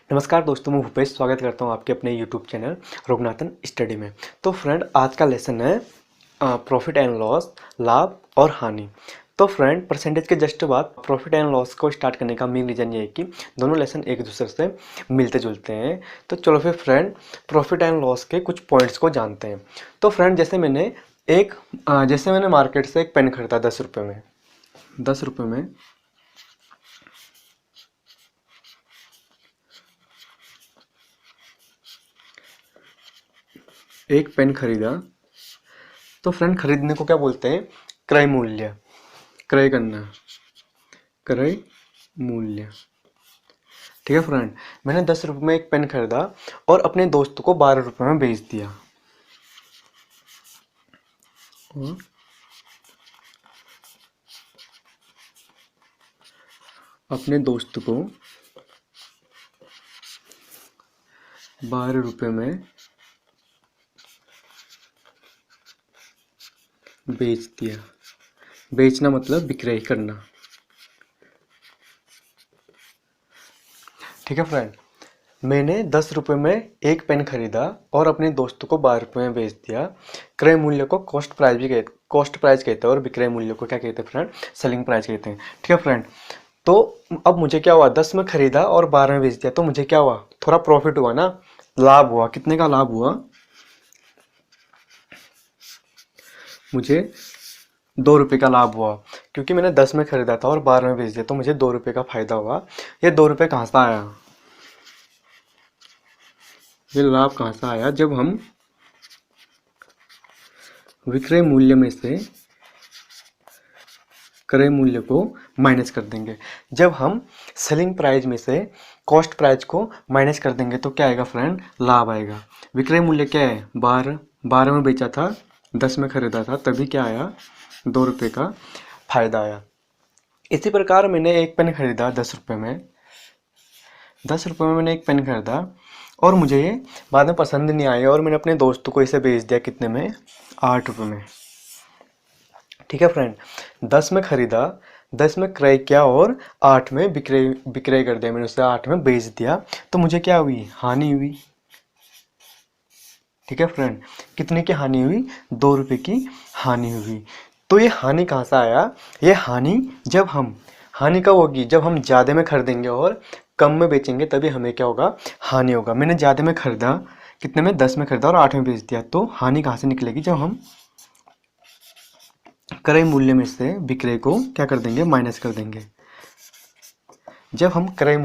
नमस्कार दोस्तों, मैं भूपेश स्वागत करता हूं आपके अपने यूट्यूब चैनल रघुनाथन स्टडी में। तो फ्रेंड, आज का लेसन है प्रॉफिट एंड लॉस, लाभ और हानि। तो फ्रेंड, परसेंटेज के जस्ट बाद प्रॉफिट एंड लॉस को स्टार्ट करने का मेन रीज़न ये है कि दोनों लेसन एक दूसरे से मिलते जुलते हैं। तो चलो फिर फ्रेंड, प्रॉफिट एंड लॉस के कुछ पॉइंट्स को जानते हैं। तो फ्रेंड, जैसे मैंने मार्केट से एक पेन खरीदा 10 रुपये में। 10 रुपये में एक पेन खरीदा। तो फ्रेंड, खरीदने को क्या बोलते हैं? क्रय मूल्य, क्रय करना, क्रय मूल्य। ठीक है फ्रेंड, मैंने 10 रुपये में एक पेन खरीदा और अपने दोस्त को 12 रुपये में बेच दिया। और अपने दोस्त को 12 रुपये में बेच दिया। बेचना मतलब विक्रय करना। ठीक है फ्रेंड, मैंने 10 रुपये में एक पेन खरीदा और अपने दोस्त को 12 रुपये में बेच दिया। क्रय मूल्य को कॉस्ट प्राइस कहते हैं और विक्रय मूल्य को क्या कहते हैं फ्रेंड? सेलिंग प्राइस कहते हैं। ठीक है फ्रेंड, तो अब मुझे क्या हुआ? 10 में खरीदा और 12 में बेच दिया, तो मुझे क्या हुआ? थोड़ा प्रॉफिट हुआ ना, लाभ हुआ। कितने का लाभ हुआ? मुझे 2 रुपये का लाभ हुआ, क्योंकि मैंने 10 में खरीदा था और 12 में बेच दिया, तो मुझे 2 रुपये का फायदा हुआ। ये 2 रुपये कहाँ से आया? ये लाभ कहाँ से आया? जब हम विक्रय मूल्य में से क्रय मूल्य को माइनस कर देंगे। जब हम सेलिंग प्राइस में से कॉस्ट प्राइस को माइनस कर देंगे तो क्या आएगा फ्रेंड? लाभ आएगा। विक्रय मूल्य क्या है? 12 में बेचा था, 10 में खरीदा था, तभी क्या आया? 2 रुपये का फायदा आया। इसी प्रकार मैंने एक पेन खरीदा 10 रुपये में। 10 रुपये में मैंने एक पेन खरीदा और मुझे ये बाद में पसंद नहीं आया और मैंने अपने दोस्त को इसे बेच दिया। कितने में? 8 रुपये में। ठीक है फ्रेंड, 10 में खरीदा, 10 में क्रय किया और 8 में विक्रय कर दिया। मैंने उसे 8 में बेच दिया, तो मुझे क्या हुई? हानि हुई। ठीक है फ्रेंड, कितने की हानि हुई? 2 रुपये की हानि हुई। तो ये हानि कहाँ से आया? ये हानि कब होगी? जब हम ज़्यादा में खरीदेंगे और कम में बेचेंगे, तभी हमें क्या होगा? हानि होगा। मैंने ज़्यादा में खरीदा, कितने में? 10 में खरीदा और 8 में बेच दिया, तो हानि कहाँ से निकलेगी? जब हम क्रय मूल्य में से विक्रय को क्या कर देंगे? माइनस कर देंगे। जब हम खरीदे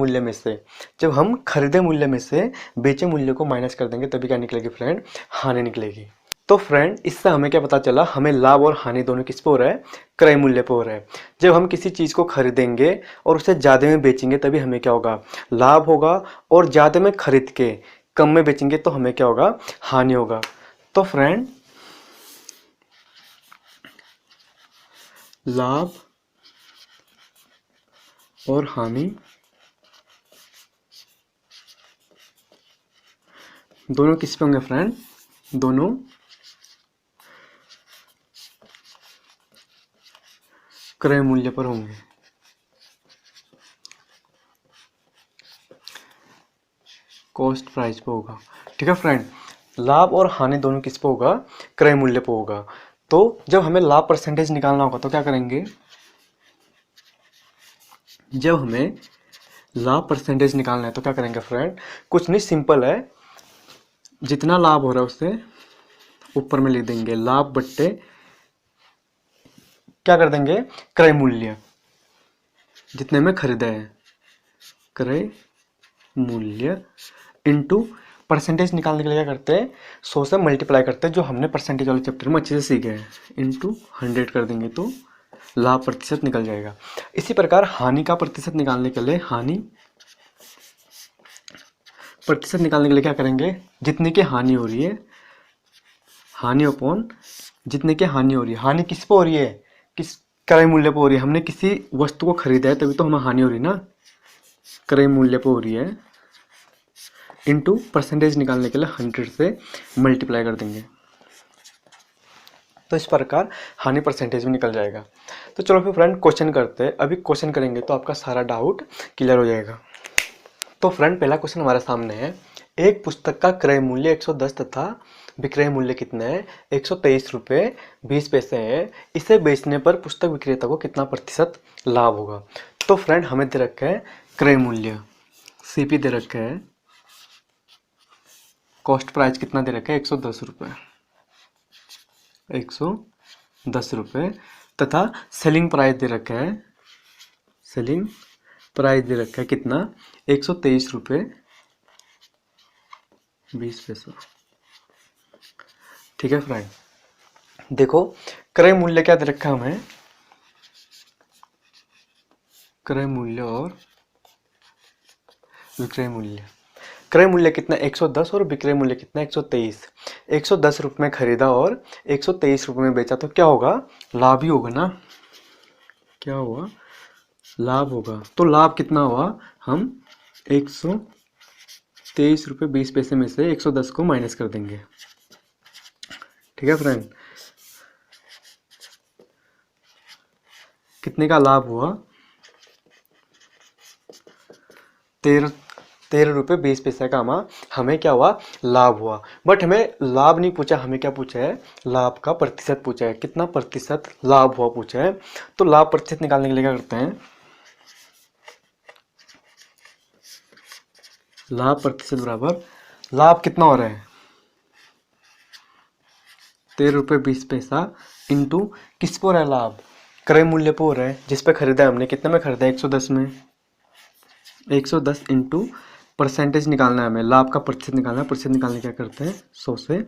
मूल्य में से बेचे मूल्य को माइनस कर देंगे, तभी क्या निकलेगी फ्रेंड? हानि निकलेगी। तो फ्रेंड, इससे हमें क्या पता चला? हमें लाभ और हानि दोनों किस पे हो रहा है? क्रय मूल्य पे हो रहा है। जब हम किसी चीज़ को खरीदेंगे और उसे ज़्यादा में बेचेंगे, तभी हमें क्या होगा? लाभ होगा। और ज़्यादा में खरीद के कम में बेचेंगे तो हमें क्या होगा? हानि होगा। तो फ्रेंड, लाभ और हानि दोनों किस पे होंगे फ्रेंड? दोनों क्रय मूल्य पर होंगे। कॉस्ट प्राइस पे होगा। ठीक है फ्रेंड, लाभ और हानि दोनों किस पे होगा? क्रय मूल्य पे होगा। तो जब हमें लाभ परसेंटेज निकालना होगा तो क्या करेंगे? जब हमें लाभ परसेंटेज निकालना है तो क्या करेंगे फ्रेंड? कुछ नहीं, सिंपल है। जितना लाभ हो रहा है उससे ऊपर में लिख देंगे लाभ बट्टे क्या कर देंगे? क्रय मूल्य। जितने में खरीदा है, क्रय मूल्य इनटू परसेंटेज निकालने के लिए क्या करते हैं? 100 से मल्टीप्लाई करते हैं, जो हमने परसेंटेज वाले चैप्टर में अच्छे से सीखे हैं। इनटू 100 कर देंगे तो लाभ प्रतिशत निकल जाएगा। इसी प्रकार हानि का प्रतिशत निकालने के लिए क्या करेंगे? जितने की हानि हो रही है, हानि अपॉन जितने की हानि हो रही है। हानि किस पे हो रही है? किस क्रय मूल्य पे हो रही है। हमने किसी वस्तु को खरीदा है, तभी तो हमें हानि हो रही है ना, क्रय मूल्य पे हो रही है। इनटू परसेंटेज निकालने के लिए 100 से मल्टीप्लाई कर देंगे, तो इस प्रकार हानि परसेंटेज में निकल जाएगा। तो चलो फिर फ्रेंड, क्वेश्चन करते हैं। अभी क्वेश्चन करेंगे तो आपका सारा डाउट क्लियर हो जाएगा। तो फ्रेंड पहला क्वेश्चन हमारे सामने है, एक पुस्तक का क्रय मूल्य 110 तथा विक्रय मूल्य कितना है, 123 रुपये 20 पैसे है। इसे बेचने पर पुस्तक विक्रेता को कितना प्रतिशत लाभ होगा। तो फ्रेंड हमें दे रखा है क्रय मूल्य सीपी दे रखा है, कॉस्ट प्राइस कितना दे रखा है 110 रुपये, 110 रुपये तथा सेलिंग प्राइस दे रखा है, सेलिंग प्राइस दे रखा है कितना 123 रुपये 20 पैसा। ठीक है फ्रेंड, देखो क्रय मूल्य क्या दे रखा है हमें, क्रय मूल्य और विक्रय मूल्य। क्रय मूल्य कितना 110 और विक्रय मूल्य कितना 123। 110 रुपये में खरीदा और 123 रुपये में बेचा तो क्या होगा, लाभ ही होगा ना, क्या होगा, लाभ होगा। तो लाभ कितना हुआ, हम 123 रुपये 20 पैसे में से 110 को माइनस कर देंगे। ठीक है फ्रेंड, कितने का लाभ हुआ, 13 रुपये 20 पैसे का हमें क्या हुआ, लाभ हुआ। बट हमें लाभ नहीं पूछा, हमें क्या पूछा है, लाभ का प्रतिशत पूछा है, कितना प्रतिशत लाभ हुआ पूछा है। तो लाभ प्रतिशत निकालने के लिए क्या करते हैं, लाभ प्रतिशत बराबर, लाभ कितना हो रहा है 13 रुपये 20 पैसा इंटू किस पर हो रहा है लाभ, क्रय मूल्य पर हो रहा है, जिस पे खरीदा है हमने, कितने में खरीदा है 110 में, 110 इंटू परसेंटेज निकालना है हमें, लाभ का प्रतिशत निकालना है। प्रतिशत निकालने क्या करते हैं 100 से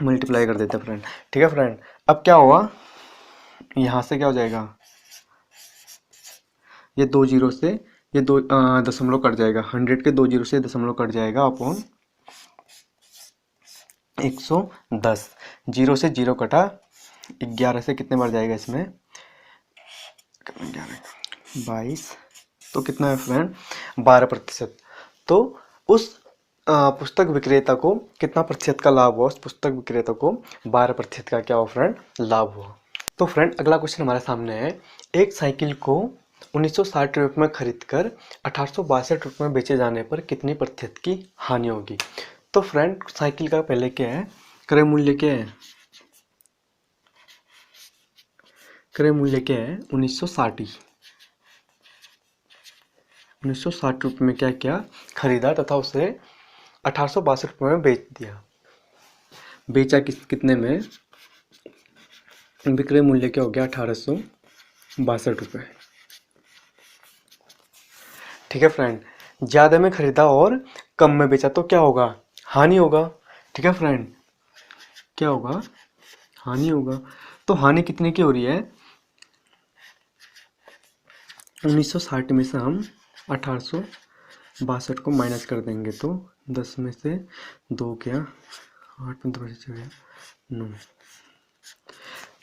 मल्टीप्लाई कर देते हैं फ्रेंड। ठीक है फ्रेंड, अब क्या हुआ, यहाँ से क्या हो जाएगा, ये 2 जीरो से ये 2 दशमलव कट जाएगा, 100 के 2 जीरो से दशमलव कट जाएगा अपॉन 110, जीरो से जीरो कटा, 11 से कितने बार जाएगा इसमें, 22, तो कितना है फ्रेंड 12%। तो उस पुस्तक विक्रेता को कितना प्रतिशत का लाभ हुआ, उस पुस्तक विक्रेता को 12% का क्या हुआ फ्रेंड, लाभ हुआ। तो फ्रेंड अगला क्वेश्चन हमारे सामने है, एक साइकिल को 1960 रुपये में खरीदकर 1862 रुपये में बेचे जाने पर कितनी प्रतिशत की हानि होगी। तो फ्रेंड साइकिल का पहले क्या है, क्रय मूल्य क्या है, क्रय मूल्य क्या है 1960 रुपये में क्या क्या खरीदा तथा उसे 1862 रुपये में बेच दिया। बेचा कितने में, विक्रय मूल्य क्या हो गया 1862 रुपये। ठीक है फ्रेंड, ज़्यादा में खरीदा और कम में बेचा तो क्या होगा, हानि होगा। ठीक है फ्रेंड, क्या होगा, हानि होगा। तो हानि कितने की हो रही है, 1960 में से हम 1862 को माइनस कर देंगे तो 10 में से 2 क्या 8 15 9,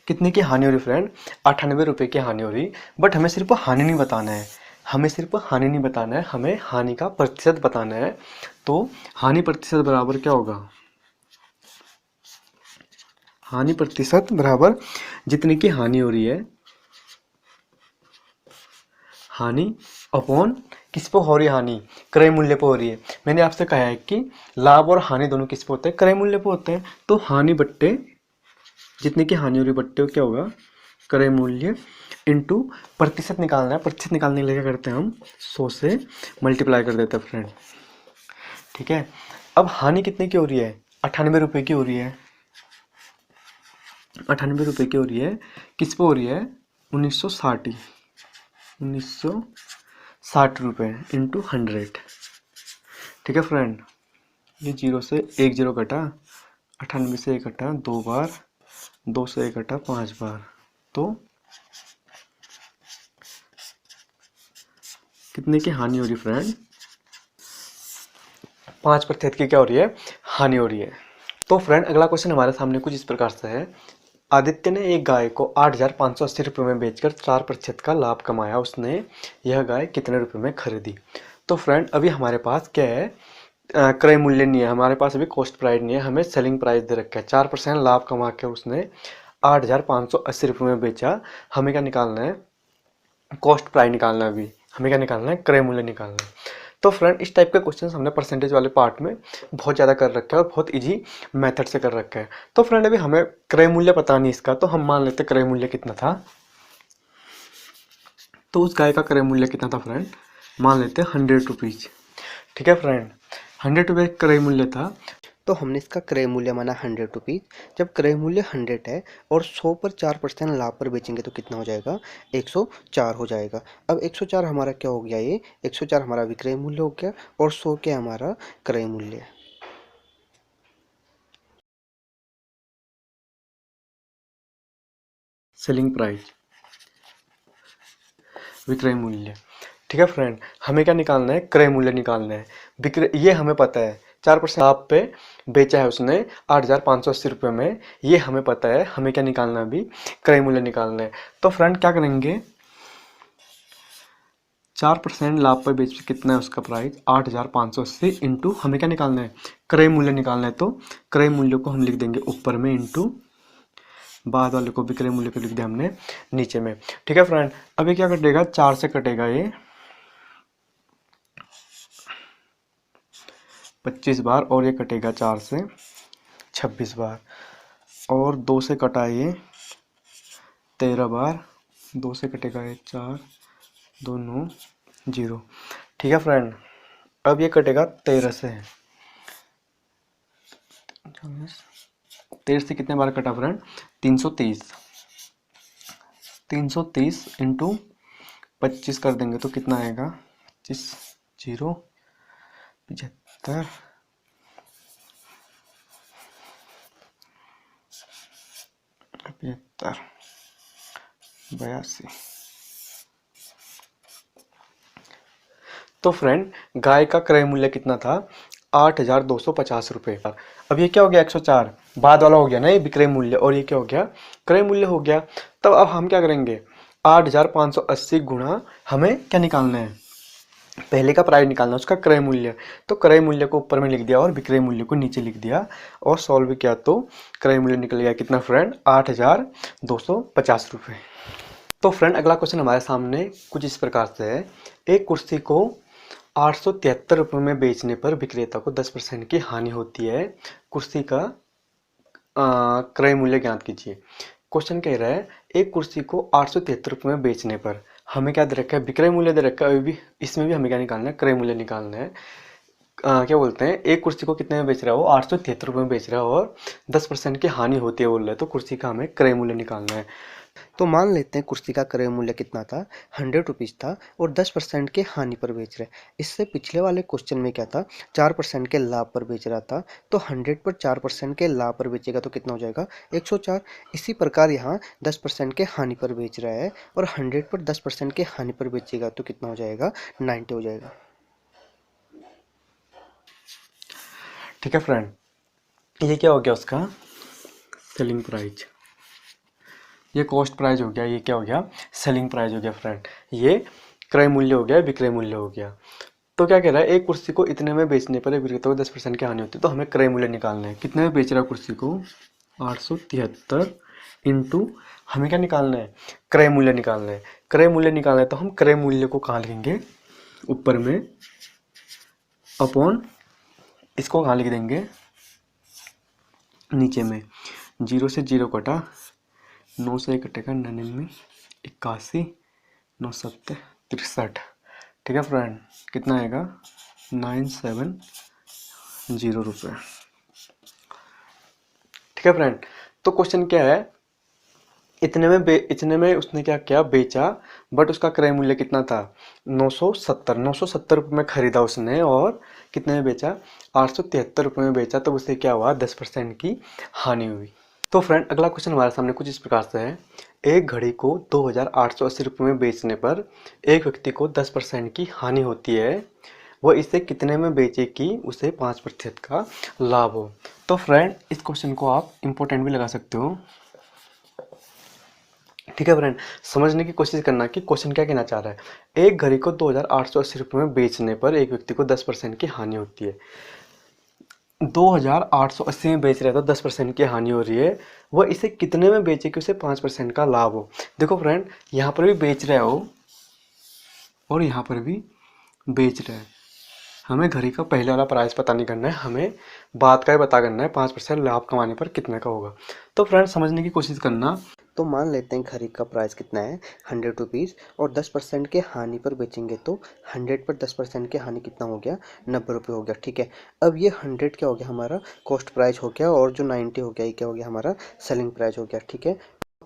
कितने की हानि हो रही फ्रेंड, 98 रुपये की हानि हो रही। बट हमें सिर्फ हानि नहीं बताना है, हमें सिर्फ हानि नहीं बताना है, हमें हानि का प्रतिशत बताना है। तो हानि प्रतिशत बराबर क्या होगा, हानि प्रतिशत बराबर जितने की हानि हो रही है, हानि अपॉन किस पे हो रही है हानि, क्रय मूल्य पे हो रही है। मैंने आपसे कहा है कि लाभ और हानि दोनों किस पे होते हैं, क्रय मूल्य पे होते हैं। तो हानि बट्टे जितने की हानि हो रही बट्टे क्या होगा, क्रय मूल्य इंटू प्रतिशत निकालना है। प्रतिशत निकालने के लिए क्या करते हैं हम 100 से मल्टीप्लाई कर देते हैं फ्रेंड। ठीक है, अब हानि कितने की हो रही है, 98 रुपये की हो रही है, 98 रुपये की हो रही है, किस पे हो रही है 1960 रुपये इंटू 100। ठीक है फ्रेंड, ये 0 से 1 जीरो कटा, 98 से 1 कटा 2 बार, 2 से 1 कटा 5 बार, तो कितने की हानि हो रही फ्रेंड, 5% की क्या हो रही है, हानि हो रही है। तो फ्रेंड अगला क्वेश्चन हमारे सामने कुछ इस प्रकार से है, आदित्य ने एक गाय को 8,580 रुपये में बेचकर 4% का लाभ कमाया, उसने यह गाय कितने रुपए में खरीदी। तो फ्रेंड अभी हमारे पास क्या है, क्रय मूल्य नहीं है हमारे पास, अभी कॉस्ट प्राइस नहीं है, हमें सेलिंग प्राइस दे रखा है। 4% लाभ कमा के उसने 8,580 रुपये में बेचा। हमें क्या निकालना है, कॉस्ट प्राइस निकालना है, अभी हमें क्या निकालना है, क्रय मूल्य निकालना है। तो फ्रेंड इस टाइप के क्वेश्चन हमने परसेंटेज वाले पार्ट में बहुत ज़्यादा कर रखा है और बहुत इजी मेथड से कर रखा है। तो फ्रेंड अभी हमें क्रय मूल्य पता नहीं इसका, तो हम मान लेते क्रय मूल्य कितना था। तो उस गाय का क्रय मूल्य कितना था फ्रेंड, मान लेते हैं 100 रुपीज़। ठीक है फ्रेंड, 100 रुपये क्रय मूल्य था। तो हमने इसका क्रय मूल्य माना 100 रुपीज़। जब क्रय मूल्य 100 है और 100 पर 4% लाभ पर बेचेंगे तो कितना हो जाएगा, 104 हो जाएगा। अब 104 हमारा क्या हो गया, ये 104 हमारा विक्रय मूल्य हो गया और 100 क्या हमारा क्रय मूल्य है। सेलिंग प्राइस, विक्रय मूल्य। ठीक है फ्रेंड, हमें क्या निकालना है, क्रय मूल्य निकालना है। विक्रय ये हमें पता है 4% लाभ पे बेचा है उसने 8,580 रुपये में, ये हमें पता है। हमें क्या निकालना है अभी, क्रय मूल्य निकालना है। तो फ्रेंड क्या करेंगे, 4% लाभ पर बेच कितना है उसका प्राइस 8,580 इंटू हमें क्या निकालना है, क्रय मूल्य निकालना है। तो क्रय मूल्य को हम लिख देंगे ऊपर में, इंटू बाद वाले को विक्रय मूल्य को लिख दिया हमने नीचे में। ठीक है फ्रेंड, अभी क्या कटेगा, 4 से कटेगा ये 25 बार, और ये कटेगा 4 से 26 बार, और 2 से कटा ये 13 बार, 2 से कटेगा ये 4, 2 9 0। ठीक है फ्रेंड, अब ये कटेगा 13 से, 13 से कितने बार कटा फ्रेंड, 330। 330 इंटू 25 कर देंगे तो कितना आएगा, 25 0 75 75 82। तो फ्रेंड गाय का क्रय मूल्य कितना था, 8,250 रुपये। अब ये क्या हो गया, 104 बाद वाला हो गया ना ये विक्रय मूल्य, और ये क्या हो गया, क्रय मूल्य हो गया। तब अब हम क्या करेंगे, 8,580 गुणा हमें क्या निकालना है, पहले का प्राइस निकालना है, उसका क्रय मूल्य। तो क्रय मूल्य को ऊपर में लिख दिया और विक्रय मूल्य को नीचे लिख दिया और सॉल्व किया, तो क्रय मूल्य निकल गया कितना फ्रेंड, 8,250 रुपये। तो फ्रेंड अगला क्वेश्चन हमारे सामने कुछ इस प्रकार से है, एक कुर्सी को 873 रुपये में बेचने पर विक्रेता को 10% की हानि होती है, कुर्सी का क्रय मूल्य ज्ञात कीजिए। क्वेश्चन कह रहा है एक कुर्सी को 873 रुपये में बेचने पर, हमें क्या दे रखा है, विक्रय मूल्य दे रखा है। अभी भी इसमें भी हमें क्या निकालना है, क्रय मूल्य निकालना है। क्या बोलते हैं, एक कुर्सी को कितने में बेच रहा है वो, 873 रुपये में बेच रहा है और 10% की हानि होती है बोल रहा है, तो कुर्सी का हमें क्रय मूल्य निकालना है। तो मान लेते हैं कुर्सी का क्रय मूल्य कितना था, 100 रुपीज़ था और 10% के हानि पर बेच रहे। इससे पिछले वाले क्वेश्चन में क्या था, 4% के लाभ पर बेच रहा था। तो 100 पर 4% के लाभ पर बेचेगा तो कितना हो जाएगा, 104। इसी प्रकार यहाँ 10% के हानि पर बेच रहा है और 100 पर 10% के हानि पर बेचेगा तो कितना हो जाएगा, 90 हो जाएगा। ठीक है फ्रेंड, ये क्या हो गया उसका सेलिंग प्राइस, ये कॉस्ट प्राइस हो गया, ये क्या हो गया सेलिंग प्राइस हो गया फ्रेंड, ये क्रय मूल्य हो गया, विक्रय मूल्य हो गया। तो क्या कह रहा है, एक कुर्सी को इतने में बेचने पर विक्रेता को 10% की हानि होती है, तो हमें क्रय मूल्य निकालना है। कितने में बेच रहा है कुर्सी को, 873 इंटू हमें क्या निकालना है, क्रय मूल्य निकालना है। क्रय मूल्य निकालना है तो हम क्रय मूल्य को कहाँ लिखेंगे, ऊपर में, अपॉन इसको कहाँ लिख देंगे, नीचे में। 0 से 0 कटा, 9 से कटेगा 99, 81, 9 7 63। ठीक है फ्रेंड, कितना आएगा, 970 रुपये। ठीक है फ्रेंड, तो क्वेश्चन क्या है, इतने में उसने क्या किया, बेचा, बट उसका क्रय मूल्य कितना था, 970 रुपये में खरीदा उसने और कितने में बेचा, 873 रुपये में बेचा, तो उससे क्या हुआ, 10% की हानि हुई। तो फ्रेंड अगला क्वेश्चन हमारे सामने कुछ इस प्रकार से है, एक घड़ी को 2,880 रुपये में बेचने पर एक व्यक्ति को 10% की हानि होती है, वह इसे कितने में बेचे कि उसे 5% का लाभ हो। तो फ्रेंड इस क्वेश्चन को आप इम्पोर्टेंट भी लगा सकते हो। ठीक है फ्रेंड, समझने की कोशिश करना कि क्वेश्चन क्या कहना चाह रहा है। एक घड़ी को 2,880 रुपये में बेचने पर एक व्यक्ति को 10% की हानि होती है। 2,880 में बेच रहा था, 10% की हानि हो रही है, वह इसे कितने में बेचे कि उसे 5% का लाभ हो। देखो फ्रेंड, यहाँ पर भी बेच रहा है वो और यहाँ पर भी बेच रहा है, हमें घड़ी का पहले वाला प्राइस पता नहीं करना है, हमें बात का ही पता करना है 5% लाभ कमाने पर कितने का होगा। तो फ्रेंड समझने की कोशिश करना। तो मान लेते हैं खरीद का प्राइस कितना है 100 रुपीज़, और 10% के हानि पर बेचेंगे तो 100 पर 10% के हानि कितना हो गया 90 रुपये हो गया। ठीक है, अब ये 100 क्या हो गया हमारा कॉस्ट प्राइस हो गया, और जो 90 हो गया ये क्या हो गया हमारा सेलिंग प्राइस हो गया। ठीक है,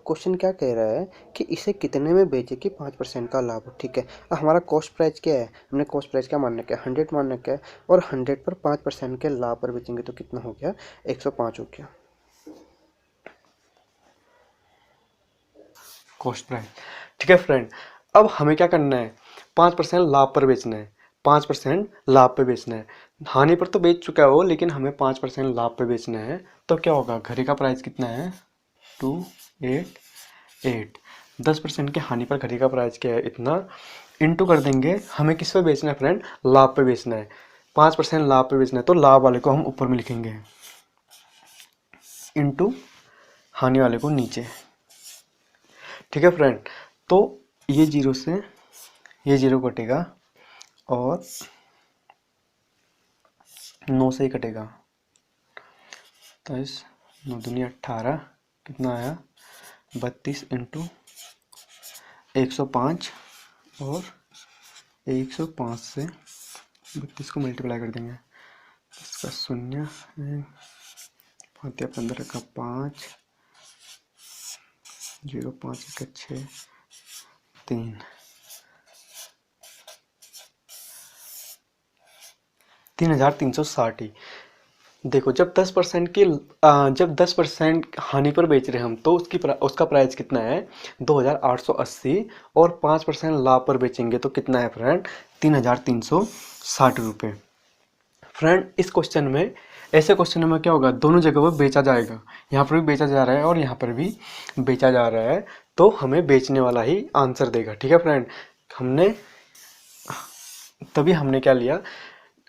क्वेश्चन क्या कह रहा है कि इसे कितने में बेचे कि 5% का लाभ हो। ठीक है, अब हमारा कॉस्ट प्राइस क्या है, हमने कॉस्ट प्राइस क्या मानने का है 100 मानने का है, और 100 पर 5% के लाभ पर बेचेंगे तो कितना हो गया 105 हो गया। Cost price. ठीक है फ्रेंड, अब हमें क्या करना है 5% लाभ पर बेचना है, 5% लाभ पे बेचना है। हानि पर तो बेच चुका है वो, लेकिन हमें 5% लाभ पे बेचना है। तो क्या होगा, घड़ी का प्राइस कितना है 288, 10% के हानि पर घड़ी का प्राइस क्या है इतना, इंटू कर देंगे। हमें किस पे बेचना है फ्रेंड, लाभ पे बेचना है, 5% लाभ पे बेचना है, तो लाभ वाले को हम ऊपर में लिखेंगे इंटू हानि वाले को नीचे। ठीक है फ्रेंड, तो ये जीरो से ये जीरो कटेगा और 9 से ही कटेगा, 23 9 दूनी 18, कितना आया 32 इंटू 105, और 105 से 32 को मल्टीप्लाई कर देंगे, इसका शून्य 15 का 5, 0 5 का 6 3, 3360 ही। देखो जब 10% की जब 10% हानि पर बेच रहे हैं हम, तो उसका प्राइस कितना है 2880, और 5% लाभ पर बेचेंगे तो कितना है फ्रेंड 3360 रुपये। फ्रेंड इस क्वेश्चन में, ऐसे क्वेश्चन में क्या होगा, दोनों जगह पर बेचा जाएगा, यहाँ पर भी बेचा जा रहा है और यहाँ पर भी बेचा जा रहा है, तो हमें बेचने वाला ही आंसर देगा। ठीक है फ्रेंड, तभी हमने क्या लिया,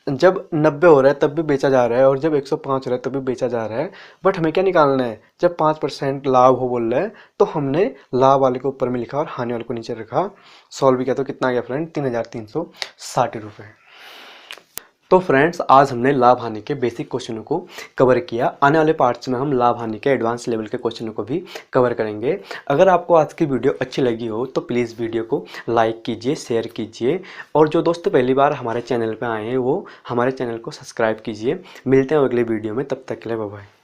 जब 90 हो रहा है तब भी बेचा जा रहा है, और जब 105 हो रहा है तब भी बेचा जा रहा है, बट हमें क्या निकालना है, जब 5% लाभ हो बोल रहा है तो हमने लाभ वाले को ऊपर में लिखा और हानि वाले को नीचे रखा। सॉल्व भी किया तो कितना आ गया फ्रेंड 3360 रुपये। तो फ्रेंड्स आज हमने लाभ हानि के बेसिक क्वेश्चनों को कवर किया। आने वाले पार्ट्स में हम लाभ हानि के एडवांस लेवल के क्वेश्चनों को भी कवर करेंगे। अगर आपको आज की वीडियो अच्छी लगी हो तो प्लीज़ वीडियो को लाइक कीजिए, शेयर कीजिए, और जो दोस्त पहली बार हमारे चैनल पर आए हैं वो हमारे चैनल को सब्सक्राइब कीजिए। मिलते हैं अगले वीडियो में, तब तक के लिए बाय बाय।